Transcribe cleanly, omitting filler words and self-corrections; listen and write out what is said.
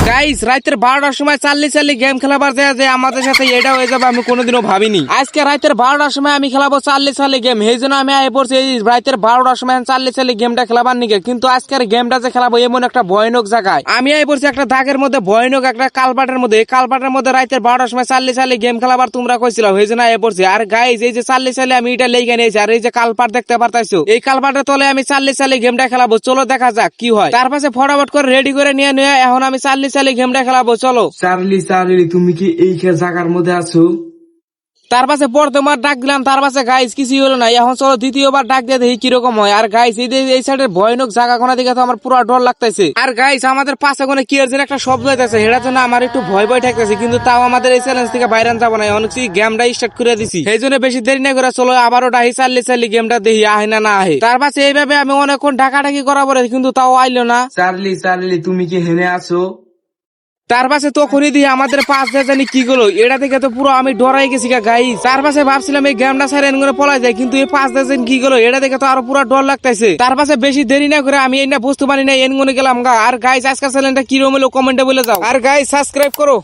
Guys রাতের 12টার সময় চাল্লি game খেলাবার যে আমাদের সাথে এটা হয়ে যাবে আমি কোনোদিনও ভাবিনি। আজকে রাতের 12টার সময় আমি খেলাবো চাল্লি গেম, এই জন্য আমি আয় পড়ছি এই রাতের 12টার সময় চাল্লি গেমটা খেলাবার নিকে। কিন্তু আজকের গেমটা যে খেলাবো এমন একটা ভয়ানক জায়গায় আমি আয় পড়ছি, একটা দাগের মধ্যে ভয়ানক একটা কালপাটের মধ্যে। এই কালপাটের মধ্যে রাতের 12টার সময় চাল্লি গেম খেলাবার তোমরা কইছিল, এই জন্য আয় পড়ছি। আর গাইস এই যে চাল্লি আমি এটা লেগে নিয়েছি, আর এই যে কালপাট দেখতে পারতাইছো, এই কালপাটের তলে আমি চাল্লি গেমটা খেলাবো। চলো দেখা যাক কি হয়। তার পাশে ফটাফট করে রেডি করে নিয়ে এখন আমি চাল্লি গেমটা খেলাবো। চলো চার্লি তুমি কি এই জায়গার মধ্যে আছো? তার পাশে প্রথমবার ডাক দিলাম, তার পাশে গাইস কিছুই হলো না। এখন চলো দ্বিতীয়বার ডাক দিয়ে দেখি কিরকম হয়। আর গাইস এই সাইডের ভয়ানক জায়গা কোনা দিকে তো আমার পুরো ডর লাগতেছে। আর গাইস আমাদের পাশে কোনে কি এর একটা শব্দ হইতেছে, এটার জন্য আমার একটু ভয় ঠেকতেছে। কিন্তু তাও আমাদের এই চ্যালেঞ্জ থেকে বাইরে যাবো না, অনেক গেমটা স্টার্ট করে দিছি। সেই জন্য বেশি দেরি না করে চলো আবারও ডাহি চাল্লি গেমটা দেখি আহে না আহে। তার পাশে এইভাবে আমি অনেকক্ষণ ডাকাডাকি করা পরে কিন্তু তাও আইলো না। চার্লি তুমি কি হেনে আছো? তার পাশে তখনই দিয়ে আমাদের পাঁচ জানি কি গেলো, এটা থেকে তো পুরো আমি ডরাই গেছি গাইস। তার পাশে ভাবছিলাম এই গেমটা সাইড এনগুলো পলাই যায়, কিন্তু এই 5 জন কি গেলো এটা দেখে তো আরো পুরো ডর লাগতেছে। তার পাশে বেশি দেরি না করে আমি এটা বুঝতে পারি না এনগুনে গেলাম গা। আর গাইস আজকের চ্যানেলটা কিরকম হলো কমেন্টে বলে যাও। আর গাইস সাবস্ক্রাইব করো।